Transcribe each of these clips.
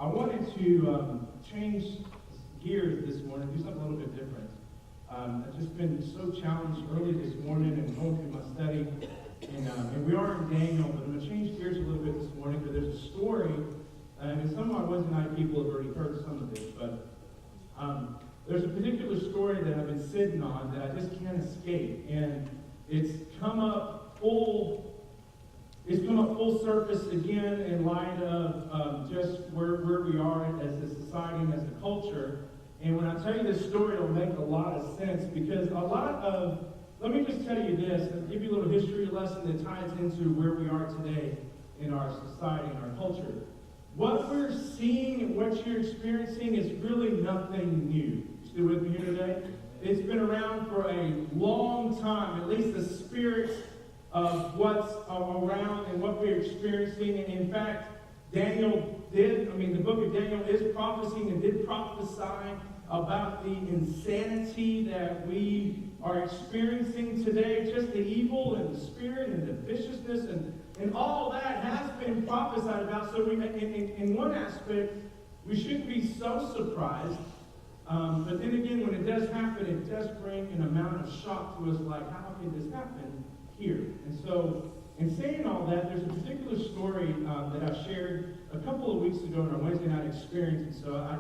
I wanted to change gears this morning, do something a little bit different. I've just been so challenged early this morning and going through my study. And we are in Daniel, but I'm going to change gears a little bit this morning because there's a story, and some of my Wednesday night people have already heard some of this, but there's a particular story that I've been sitting on that I just can't escape. And it's come up full surface again in light of just where we are as a society and as a culture. And when I tell you this story, it'll make a lot of sense because let me just tell you this, and give you a little history lesson that ties into where we are today in our society and our culture. What we're seeing and what you're experiencing is really nothing new. You still with me here today? It's been around for a long time, at least the spirit of what's around and what we're experiencing. And in fact, the book of Daniel is prophesying and did prophesy about the insanity that we are experiencing today, just the evil and the spirit and the viciousness and all that has been prophesied about. So in one aspect, we shouldn't be so surprised. But then again, when it does happen, it does bring an amount of shock to us, like, how can this happen here? And so, in saying all that, there's a particular story that I shared a couple of weeks ago in our Wednesday night experience. And so I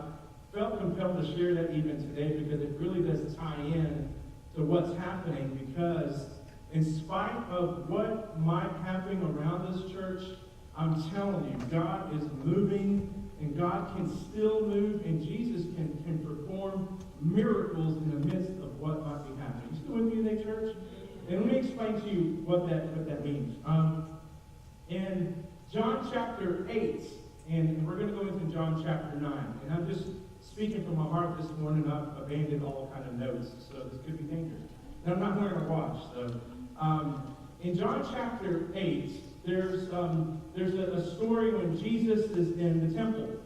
felt compelled to share that even today because it really does tie in to what's happening, because in spite of what might happen around this church, I'm telling you, God is moving, and God can still move, and Jesus can perform miracles in the midst of what might be happening. You still with me today, church? And let me explain to you what that means. In John chapter 8, and we're going to go into John chapter 9, and I'm just speaking from my heart this morning. I've abandoned all kind of notes, so this could be dangerous. And I'm not wearing a watch, so. In John chapter 8, there's a story when Jesus is in the temple,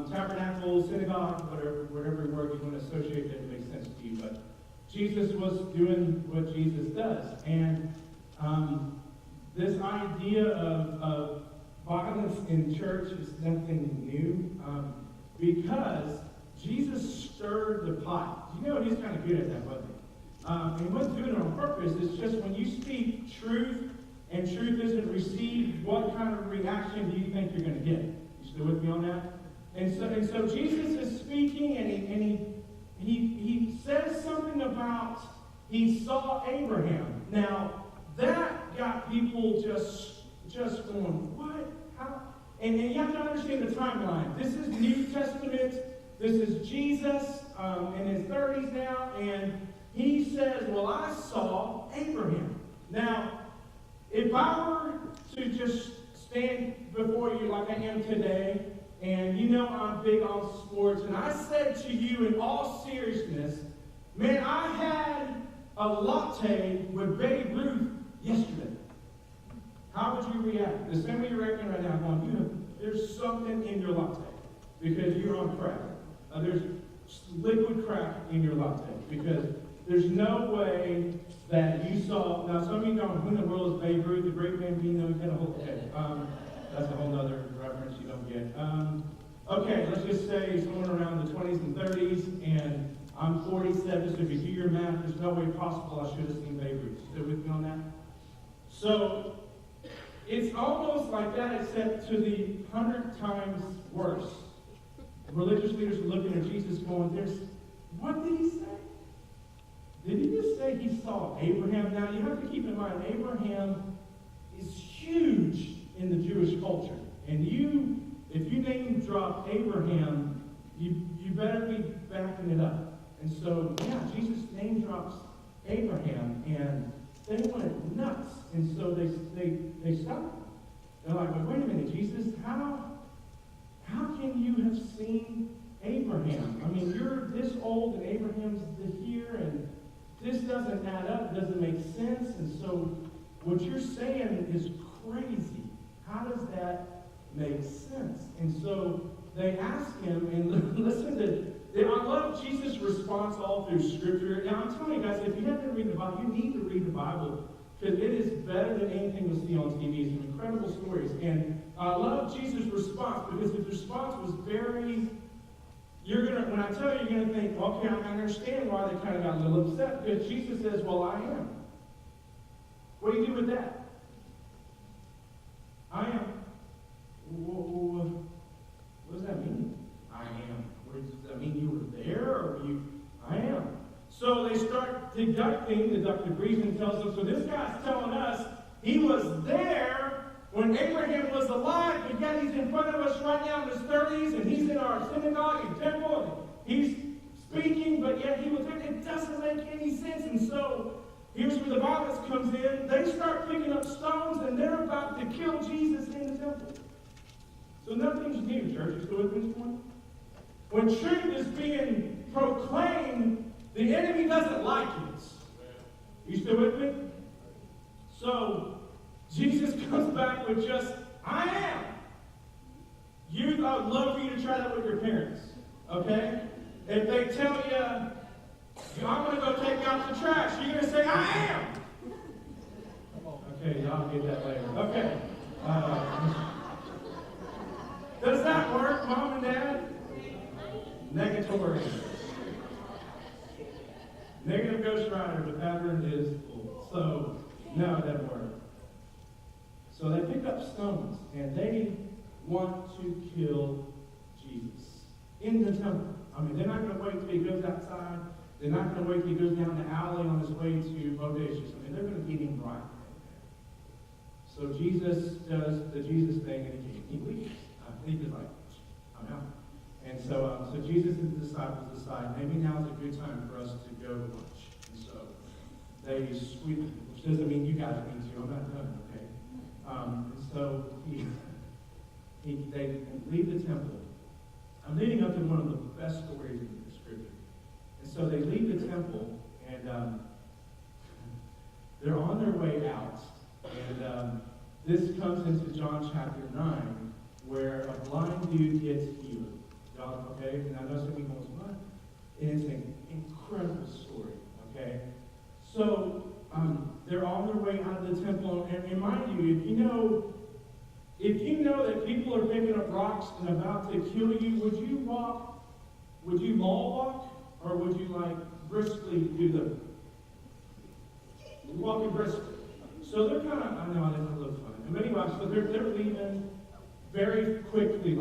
tabernacle, synagogue, whatever word you want to associate that makes sense to you. But Jesus was doing what Jesus does. And this idea of violence in church is nothing new, because Jesus stirred the pot. You know, he's kind of good at that, wasn't he? And he wasn't doing it on purpose. It's just when you speak truth and truth isn't received, what kind of reaction do you think you're going to get? You still with me on that? And so Jesus is speaking, and he says something about he saw Abraham. Now, that got people just going, what? How? And you have to understand the timeline. This is New Testament. This is Jesus in his 30s now, and he says, well, I saw Abraham. Now, if I were to just stand before you like I am today, and you know I'm big on sports, and I said to you in all seriousness, man, I had a latte with Babe Ruth yesterday. How would you react? The same way you're reacting right now, going, there's something in your latte because you're on crack. There's liquid crack in your latte because there's no way that you saw. Now, some of you don't. Who in the world is Babe Ruth, the great Bambino? He's got a whole. Okay, that's a whole other reference you don't get. Okay, let's just say someone around the 20s and 30s, and I'm 47. So if you do your math, there's no way possible I should have seen Babe Ruth. Still with me on that? So it's almost like that, except to the 100 times worse. Religious leaders are looking at Jesus going, what did he say? Did he just say he saw Abraham? Now, you have to keep in mind, Abraham is huge in the Jewish culture. And if you name drop Abraham, you better be backing it up. And so, yeah, Jesus name drops Abraham, and they went nuts. And so they stopped. They're like, wait a minute, Jesus, how can you have seen Abraham? I mean, you're this old, and Abraham's here, and this doesn't add up, doesn't make sense. And so what you're saying is crazy. How does that make sense? And so they ask him, and listen to, I love Jesus' response all through Scripture. Now, I'm telling you guys, if you haven't read the Bible, you need to read the Bible because it is better than anything we see on TV. Some incredible stories. And I love Jesus' response, because his response was very, when I tell you, you're going to think, okay, I understand why they kind of got a little upset, because Jesus says, well, I am. What do you do with that? I am. What does that mean? I am. Does that mean you were there, or were you? I am. So they start deducting. Deductive reason tells them, so this guy's telling us he was there when Abraham was alive, but yet he's in front of us right now in his 30s, and he's in our synagogue and temple, and he's speaking, but yet he was there. It doesn't make any sense. And so here's where the violence comes in. They start picking up stones, and they're about to kill Jesus in the temple. So nothing's new, church. You still with me this morning? When truth is being proclaimed, the enemy doesn't like it. You still with me? So Jesus comes back with just, I am. I would love for you to try that with your parents. Okay? If they tell you, I'm going to go take out the trash, you're going to say, I am. Okay, y'all get that later. Okay. Does that work, Mom and Dad? Negatory. Negative Ghost Rider, the pattern is full. So, no, it doesn't work. So they pick up stones, and they want to kill Jesus in the temple. I mean, they're not going to wait till he goes outside. They're not going to wait till he goes down the alley on his way to Bodacious. I mean, they're going to get him right. So Jesus does the Jesus thing, and he leaves. He was like, I'm out. And so Jesus and the disciples decide, maybe now's a good time for us to go to lunch. And so they sweep, which doesn't mean you guys mean to. I'm not done, okay? And so they leave the temple. I'm leading up to one of the best stories in the scripture. And so they leave the temple, and they're on their way out. And this comes into John chapter 9, where a blind dude gets healed. Okay? And I know some people go, what? And it's an incredible story. Okay? So they're on their way out of the temple, and mind you, if you know that people are picking up rocks and about to kill you, would you mall walk, or would you briskly do the walking briskly? So they're kind of, I know I didn't look funny. But anyway, so they're leaving very quickly,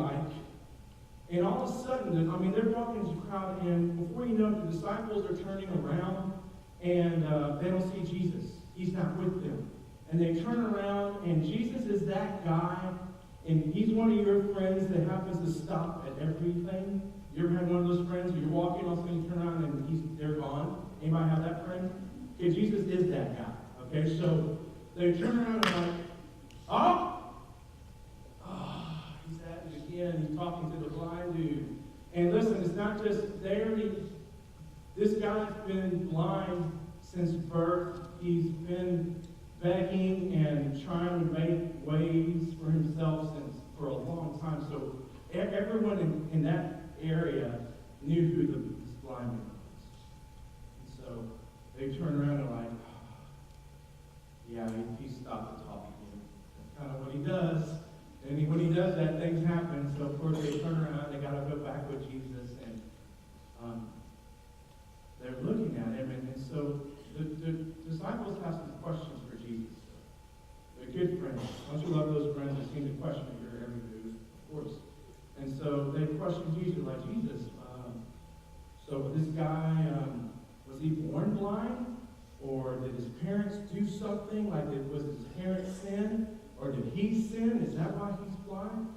and all of a sudden, they're walking into the crowd, and before you know it, the disciples are turning around, and they don't see Jesus. He's not with them. And they turn around, and Jesus is that guy, and he's one of your friends that happens to stop at everything. You ever had one of those friends where you're walking, all of a sudden you turn around, and they're gone? Anybody have that friend? Okay, Jesus is that guy. Okay, so they turn around and he's at it again. He's talking to the blind dude. And listen, it's not just there. This guy's been blind since birth. He's been begging and trying to make ways for himself for a long time. So everyone in that area knew who this blind man was. And so they turn around and he stopped the talking. That's kind of what he does. And when he does that, things happen. So of course they turn around, they got to go back with Jesus, and they're looking at him. And so the disciples have some questions for Jesus. They're good friends. Don't you love those friends that seem to question your every move? Of course. And so they question Jesus, Jesus, so this guy, was he born blind? Or did his parents do something? Was his parents sin? Or did he sin? Is that why he's blind?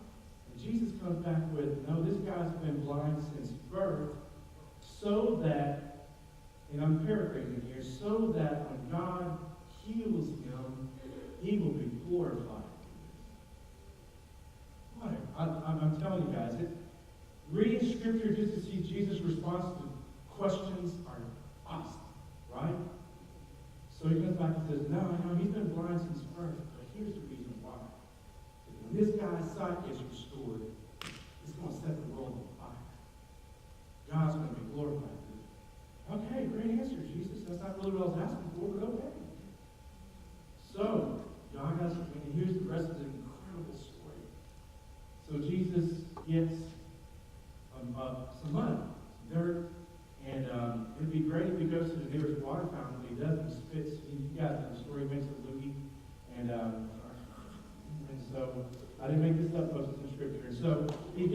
And Jesus comes back with, no, this guy's been blind since birth, so that, and I'm paraphrasing here, so that when God heals him, he will be glorified. What? I'm telling you guys, reading Scripture just to see Jesus' response to questions are awesome, right? So he comes back and says, no, he's been blind since birth, but here's the reason why. When this guy's sight gets restored, it's going to set the world on fire. God's going to be glorified through it. Okay, great answer, Jesus. That's not really what I was asking for, but okay. gets some mud, some dirt, and it'd be great if he goes to the nearest water fountain, but he doesn't. He spits. You guys know the story. He makes a loogie, and so I didn't make this up, folks. It's in Scripture. And so he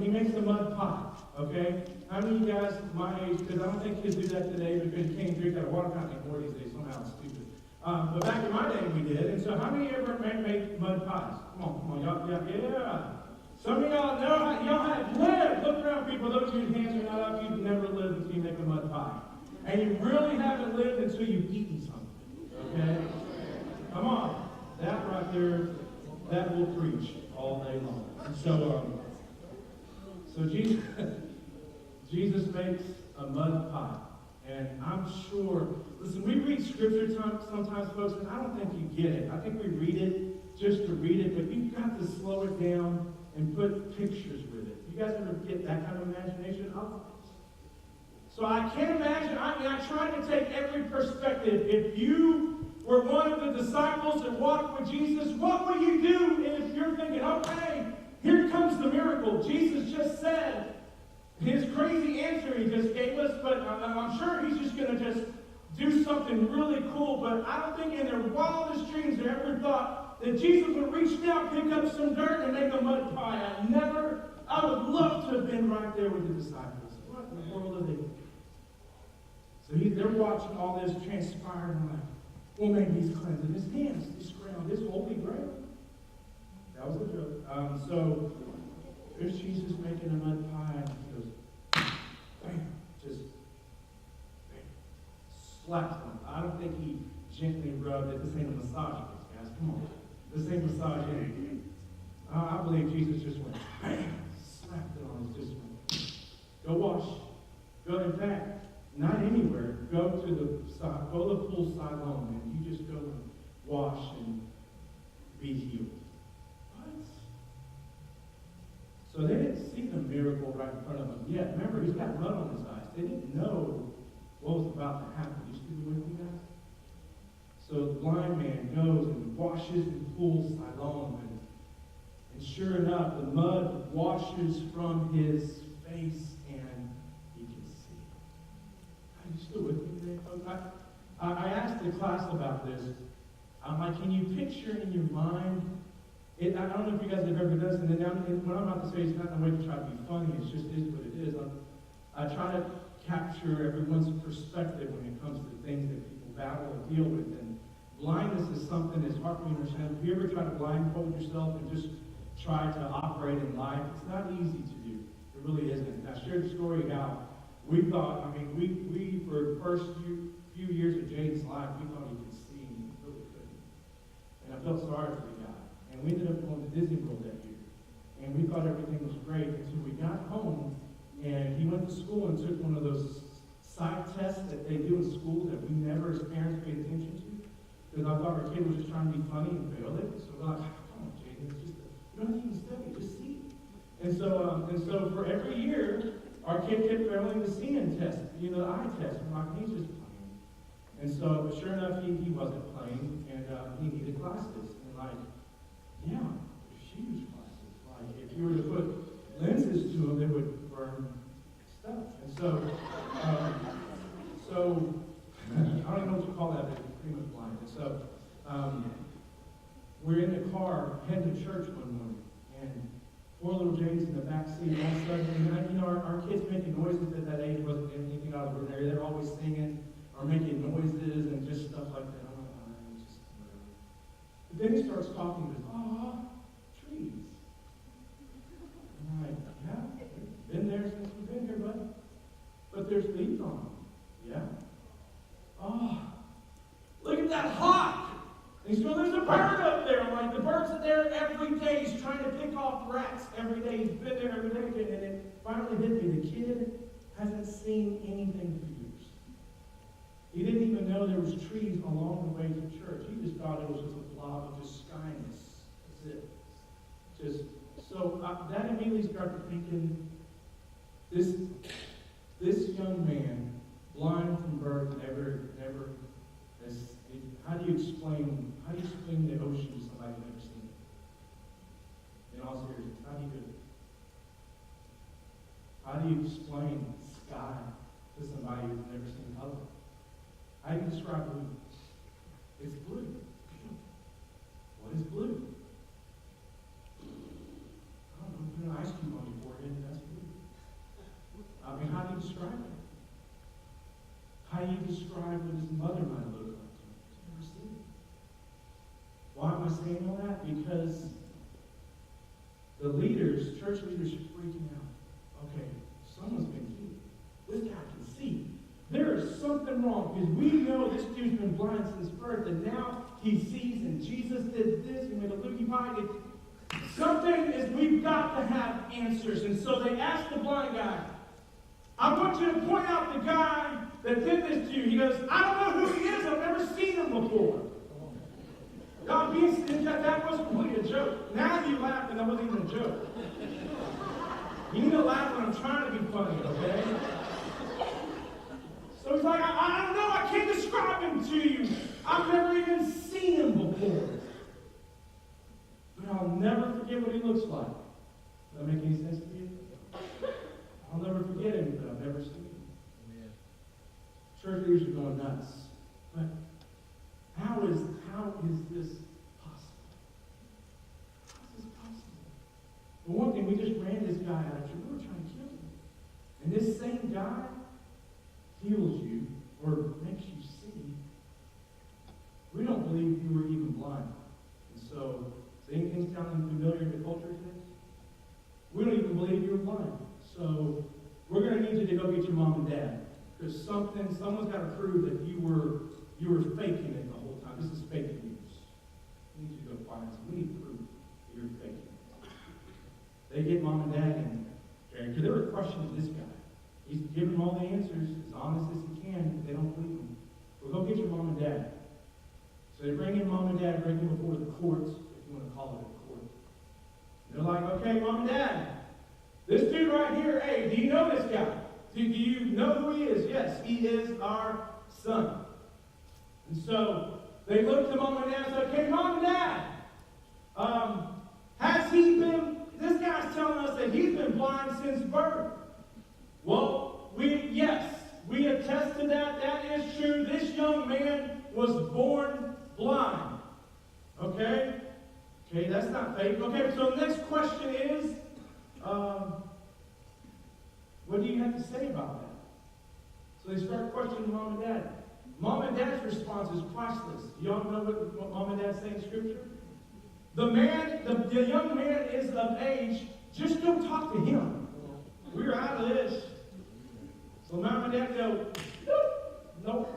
makes the mud pot. Okay, how many of you guys my age? Because I don't think kids do that today because you can't drink out of water fountain anymore these days. Somehow it's stupid. But back in my day we did. And so how many ever make mud pies? Come on, y'all, yeah. Some of y'all know how y'all have lived. Look around, people. Those of you whose hands are not up, you've never lived until you make a mud pie. And you really haven't lived until you've eaten something. Okay? Come on. That right there, that will preach all day long. And so Jesus makes a mud pie. And I'm sure, listen, we read Scripture sometimes, folks, and I don't think you get it. I think we read it just to read it, but you've got to slow it down and put pictures with it. You guys ever get that kind of imagination? So I can't imagine. I tried to take every perspective. If you were one of the disciples that walked with Jesus, what would you do if you're thinking, okay, here comes the miracle. Jesus just said his crazy answer he just gave us, but I'm sure he's just going to just do something really cool. But I don't think in their wildest dreams they ever thought that Jesus would reach down, pick up some dirt, and make a mud pie. I would love to have been right there with the disciples. What in the world are they doing? So they're watching all this transpire, and I'm like, well, maybe he's cleansing his hands, this ground, this holy ground. That was a joke. So there's Jesus making a mud pie, and he goes, bam, just bam, slaps them. I don't think he gently rubbed it. This ain't a massage, guys. Come on. This ain't massaging. I believe Jesus just went, bam, slapped it on his just went, go wash. Go, in fact, not anywhere. Go to the side, go to the pool side home, and you just go and wash and be healed. What? So they didn't see the miracle right in front of them yet. Remember, he's got mud on his eyes. They didn't know what was about to happen. You still with me, guys? So the blind man goes and washes in the pool Siloam, and sure enough, the mud washes from his face, and he can see. Are you still with me today, folks? I asked the class about this. I'm like, can you picture in your mind? I don't know if you guys have ever done this, and then what I'm about to say is not in a way to try to be funny. It just is what it is. I try to capture everyone's perspective when it comes to things that people battle and deal with. And blindness is something that's hard for you to understand. Have you ever tried to blindfold yourself and just try to operate in life? It's not easy to do. It really isn't. I shared a story how we thought, we for the first few years of Jaden's life, we thought he could see, and he really couldn't. And I felt sorry for the guy. And we ended up going to Disney World that year. And we thought everything was great until we got home, and he went to school and took one of those side tests that they do in school that we never as parents paid attention to. Because I thought our kid was just trying to be funny and failed it. So we're like, come on, Jaden, it's just, you don't have to even study, just see. And so for every year, our kid kept failing the seeing test, the eye test. We're like, he's just playing. And so, sure enough, he wasn't playing, and he needed glasses. And yeah, huge glasses. Like, if you were to put lenses to them, they would burn stuff. And so I don't even know what you call that, but it's pretty much blind. And so we're in the car heading to church one morning, and poor little James in the back seat. All of a sudden, our kids making noises at that age wasn't anything out of the ordinary. They're always singing or making noises and just stuff like that. I'm like, just whatever. But then he starts talking. He goes, trees. And I'm like, yeah, we've been there since we've been here, bud. But there's leaves on them. Yeah. Look at that hawk. And he's going, there's a bird up there. I'm like, the bird's there every day. He's trying to pick off rats every day. He's been there every day. And it finally hit me. The kid hasn't seen anything for years. He didn't even know there was trees along the way to church. He just thought it was just a blob of just skyness. That's it. So that immediately started thinking, this young man, blind from birth, never has. How do you explain the ocean to somebody who's never seen it? In all seriousness, how do you do it? How do you explain sky to somebody who's never seen color? How do you describe blue? It's blue. What is blue? I don't know, put an ice cube on your forehead and that's blue. I mean, how do you describe it? How do you describe what his mother might look like? He's never seen it. Why am I saying all that? Because the leaders, church leaders, are freaking out. Okay, someone's been healed. This guy can see. There is something wrong because we know this dude's been blind since birth, and now he sees, and Jesus did this, he made a loogie pie. Something is, we've got to have answers. And so they asked the blind guy, I want you to point out the guy that did this to you. He goes, I don't know who he is. I've never seen him before. God, that wasn't really a joke. Now you laugh, and that wasn't even a joke. You need to laugh when I'm trying to be funny, okay? So he's like, I don't know. I can't describe him to you. I've never even seen him before. But I'll never forget what he looks like. Does that make any sense to you? I'll never forget him, but I've never seen him. Amen. Church leaders are going nuts. But how is this possible? How is this possible? For one thing, we just ran this guy out of church. We were trying to kill him. And this same guy heals you or makes you see. We don't believe you were even blind. And so, does anything sound familiar in the culture today? We don't even believe you were blind. So, we're going to need you to go get your mom and dad. Because someone's got to prove that you were faking it the whole time. This is fake news. We need you to go find some. We need proof that you're faking it. They get mom and dad in there. Because they were questioning this guy. He's giving them all the answers as honest as he can. They don't believe him. Well, go get your mom and dad. So they bring in mom and dad, bring them before the courts, if you want to call it a court. They're like, okay, mom and dad, this dude right here, hey, do you know this guy? Do you know who he is? Yes, he is our son. And so they look to mom and dad and say, okay, mom and dad, has he been, this guy's telling us that he's been blind since birth. Well, yes, we attest to that. That is true. This young man was born blind. Okay? Okay, that's not fake. Okay, so the next question is, what do you have to say about that? So they start questioning mom and dad. Mom and dad's response is priceless. Y'all know what mom and dad say in Scripture? The young man is of age. Just go talk to him. We're out of this. So mom and dad go, nope.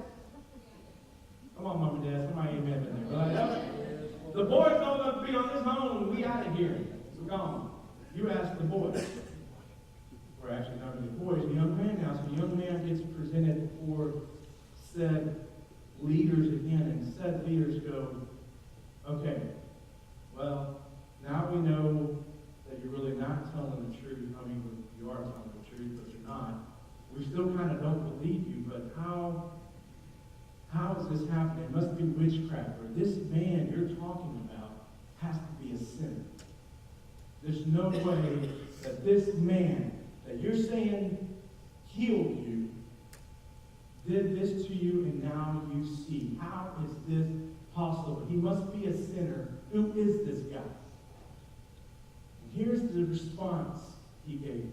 Come on, mom and dad. Somebody amen in there. Right? Nope. The boy's going to be on his own. We out of here. So gone. You ask the boy. Or actually, not really the boy. He's a young man now. So the young man gets presented before said leaders again. And said leaders go, okay, well, now we know that you're really not telling the truth. I mean, you are telling the truth, but you're not. We still kind of don't believe you, but how is this happening? It must be witchcraft. Or this man you're talking about has to be a sinner. There's no way that this man that you're saying healed you did this to you and now you see. How is this possible? He must be a sinner. Who is this guy? And here's the response he gave him.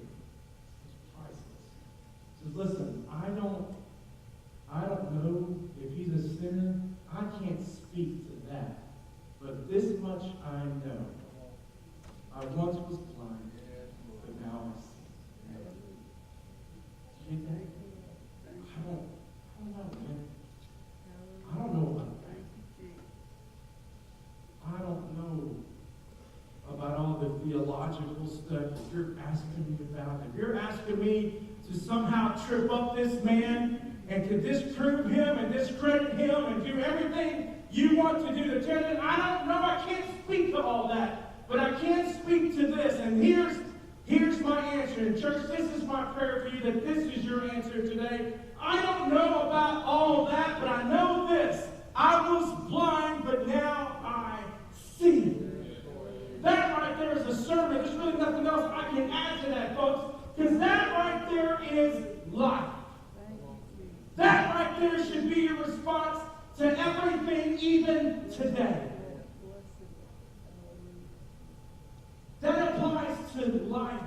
He says, listen, I don't know if he's a sinner. I can't speak to that. But this much I know. I once was blind, but now I see. Do you think? I don't know, man. I don't know about that. I don't know about all the theological stuff that you're asking me about. If you're asking me to somehow trip up this man and to disprove him and discredit him and do everything you want to do to tear him, I don't know. I can't speak to all that. But I can speak to this. And here's my answer. And church, this is my prayer for you, that this is your answer today. I don't know about all that, but I know this. I was blind, but now I see. That right there is a sermon. There's really nothing else I can add to that, folks. Because that right today. That applies to life.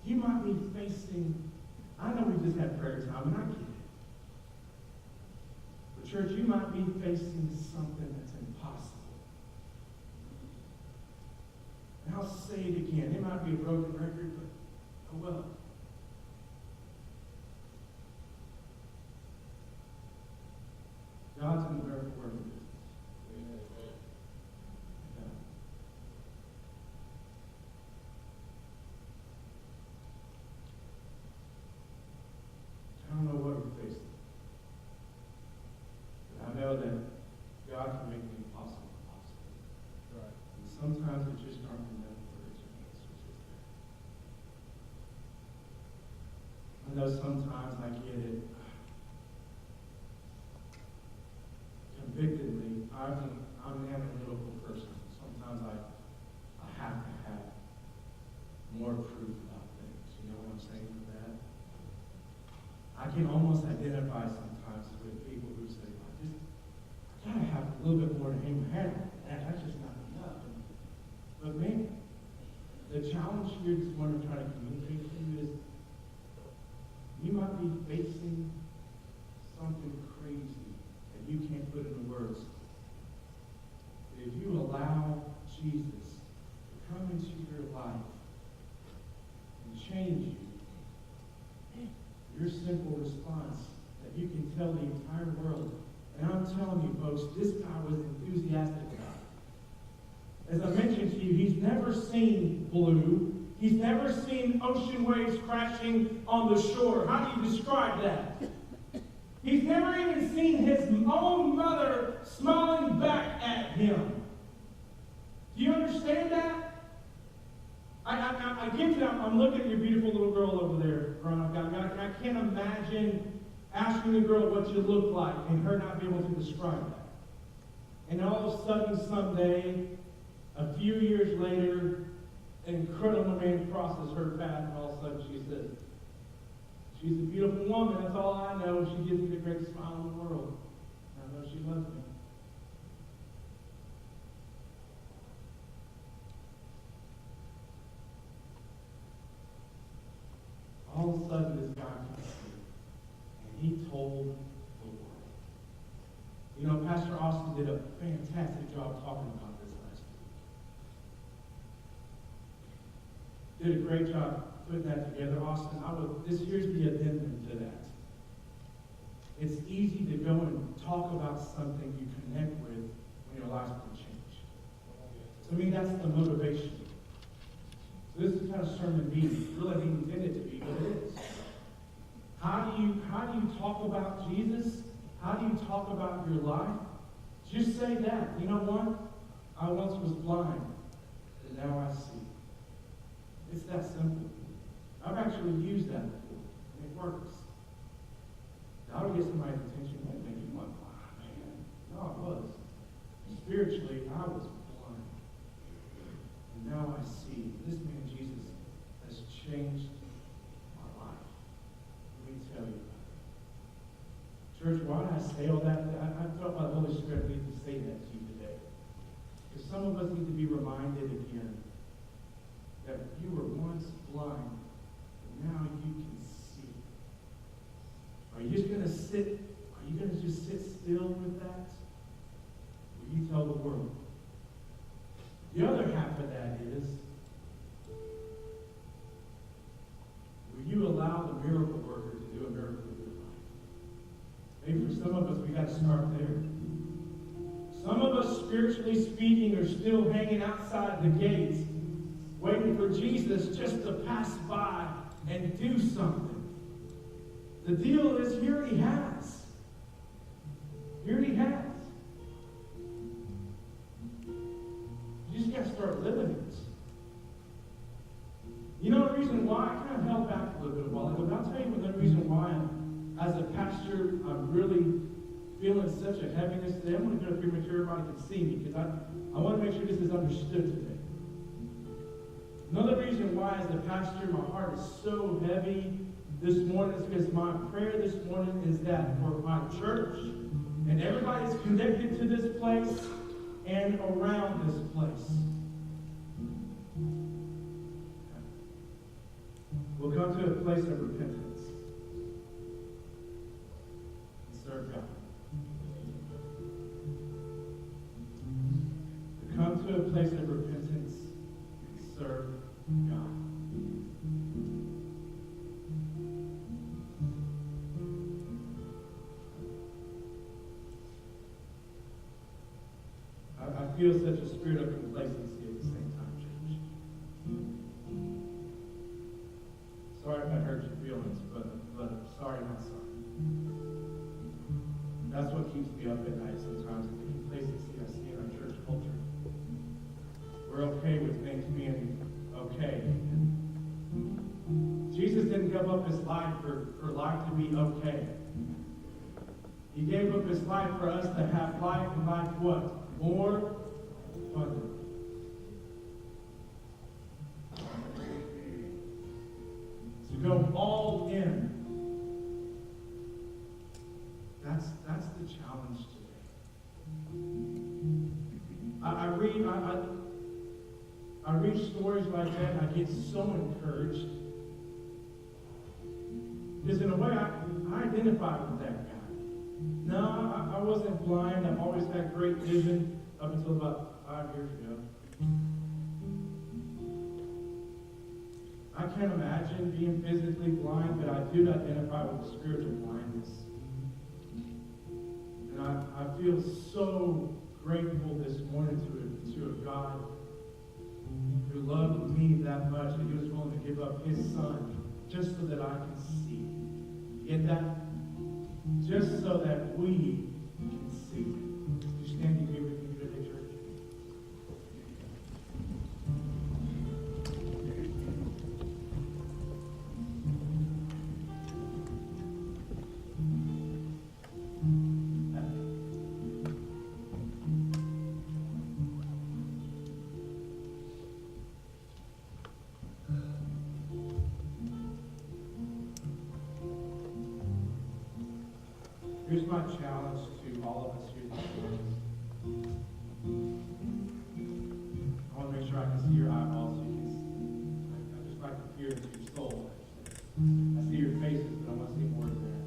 You might be facing, I know we just had prayer time, and I get it. But church, you might be facing something that's impossible. And I'll say it again. It might be a broken record, but oh well. God's in the miracle working business. Yeah. I don't know what you're facing. But I know that God can make the impossible possible. Right. And sometimes it just aren't enough words or answers, is there? I know sometimes I get it. Convictedly, I'm an analytical person. Sometimes I have to have more proof about things. You know what I'm saying with that? I can almost identify sometimes with people who say, I gotta have a little bit more to hang my hat on. That's just not enough. But man, the challenge here this morning I'm trying to communicate to you is you might be facing something crazy that you can't put into words. But if you allow Jesus to come into your life and change you, your simple response that you can tell the entire world. And I'm telling you, folks, this guy was enthusiastic about it. As I mentioned to you, he's never seen blue. He's never seen ocean waves crashing on the shore. How do you describe that? He's never even seen his own mother smiling back at him. Do you understand that? I get that. I'm looking at your beautiful little girl over there, growing up. I can't imagine asking a girl what you look like and her not being able to describe that. And all of a sudden, someday, a few years later, an incredible man crosses her path, and all of a sudden she says, she's a beautiful woman, that's all I know. She gives me the greatest smile in the world. I know she loves me. All of a sudden, this guy comes through, and he told the world. You know, Pastor Austin did a fantastic job talking about this last week. Did a great job putting that together, Austin. Here's the addendum to that. It's easy to go and talk about something you connect with when your life's going to change. To me, that's the motivation. So this is the kind of sermon meeting. Really didn't intend it to be, but it is. How do you talk about Jesus? How do you talk about your life? Just say that. You know what? I once was blind, and now I see. It's that simple. I've actually used that before, and it works. That'll get somebody's attention. Wait a minute, you weren't blind, man. No, I was. Spiritually, I was blind. And now I see. This man, Jesus, has changed my life. Let me tell you about it. Church, why did I say all that? I felt my Holy Spirit needs to say that to you today. Because some of us need to be reminded again that you were once blind, but now you can see. Are you just going to sit? Are you going to just sit still with that? Will you tell the world? The other half of that is, will you allow the miracle worker to do a miracle in your life? Maybe for some of us, we got to start there. Some of us, spiritually speaking, are still hanging outside the gates, waiting for Jesus just to pass by and do something. The deal is, here he has. Here he has. You just got to start living it. You know the reason why? I kind of held back a little bit a while ago, but I'll tell you the reason why. As a pastor, I'm really feeling such a heaviness today. I'm going to go up here make sure everybody can see me, because I want to make sure this is understood today. Another reason why, as a pastor, my heart is so heavy this morning is my prayer this morning is that for my church and everybody that's connected to this place and around this place, we'll come to a place of repentance and serve God. We'll come to a place of repentance and serve God. I feel such a spirit of complacency at the same time, church. Sorry if I hurt your feelings, but sorry, not sorry. That's what keeps me up at night sometimes, is the complacency I see in our church culture. We're okay with things being okay. Jesus didn't give up his life for life to be okay. He gave up his life for us to have life, and life what? More abundant. To go all in. That's the challenge today. I read stories like that and I get so encouraged. Because in a way I identify with that guy. No, I wasn't blind. I've always had great vision up until about 5 years ago. I can't imagine being physically blind, but I do identify with the spiritual blindness. And I feel so grateful this morning to a God who loved me that much that he was willing to give up his son just so that I can see. You get that? Just so that we can see. You stand here with me today, church? Here's my challenge to all of us here this morning. I want to make sure I can see your eyeballs. So you can, I just like to peer into your soul. I see your faces, but I want to see more of that.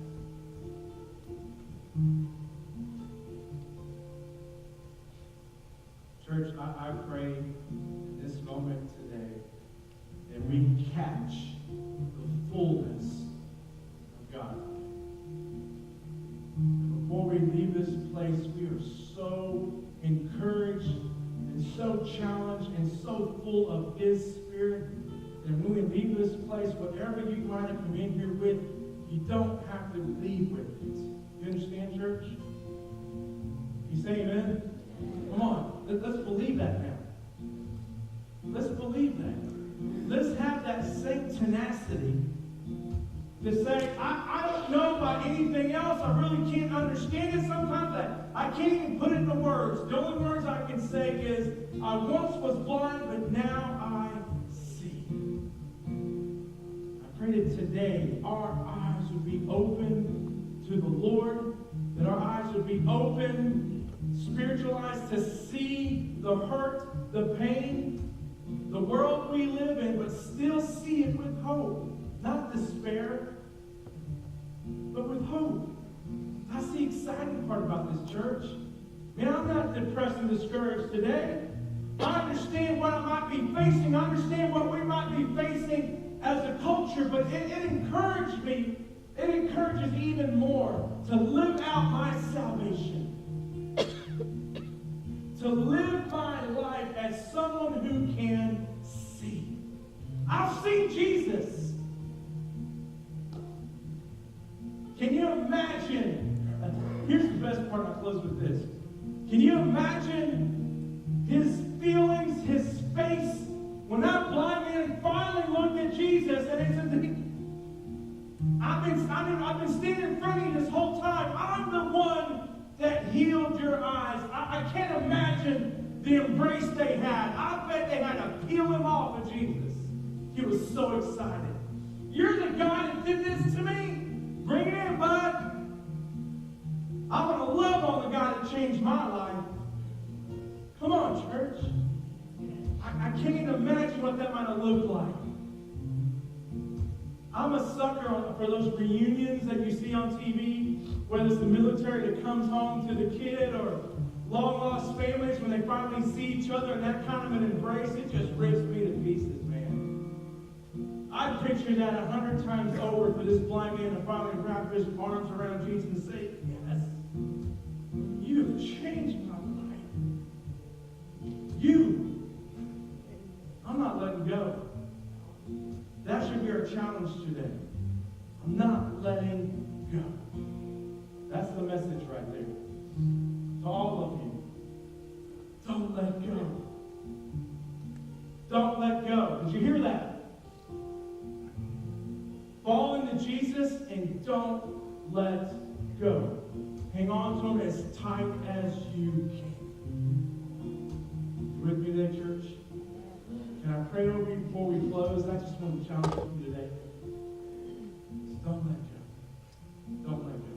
Church, I pray in this moment today that we catch the fullness of God. Before we leave this place, we are so encouraged and so challenged and so full of his spirit that when we leave this place, whatever you might have come in here with, you don't have to leave with it. You understand, church? You say amen? Come on, let's believe that now. Let's believe that. Let's have that same tenacity to say, I don't know about anything else. I really can't understand it. Sometimes I can't even put it into words. The only words I can say is, I once was blind, but now I see. I pray that today our eyes would be open to the Lord, that our eyes would be open, spiritual eyes, to see the hurt, the pain, the world we live in, but still see it with hope. Not despair, but with hope. That's the exciting part about this church. Man, I'm not depressed and discouraged today. I understand what I might be facing. I understand what we might be facing as a culture, but it encouraged me. It encourages even more to live out my salvation. To live my life as someone who can see. I've seen Jesus. Can you imagine? Here's the best part. I'll close with this. Can you imagine his feelings, his face, when that blind man finally looked at Jesus and he said, I've been standing in front of you this whole time. I'm the one that healed your eyes. I can't imagine the embrace they had. I bet they had to peel him off of Jesus. He was so excited. You're the guy that did this to me? Bring it in, bud. I want to love on the guy that changed my life. Come on, church. I can't even imagine what that might have looked like. I'm a sucker for those reunions that you see on TV, whether it's the military that comes home to the kid or long-lost families when they finally see each other and that kind of an embrace. It just rips me to pieces, man. I picture that 100 times over for this blind man to finally wrap his arms around Jesus and say, yes, you have changed my life. I'm not letting go. That should be our challenge today. I'm not letting go. That's the message right there. To all of you. Don't let go. Don't let go. Did you hear that? Fall into Jesus and don't let go. Hang on to him as tight as you can. You with me there, church? Can I pray over you before we close? I just want to challenge you today. Just don't let go. Don't let go.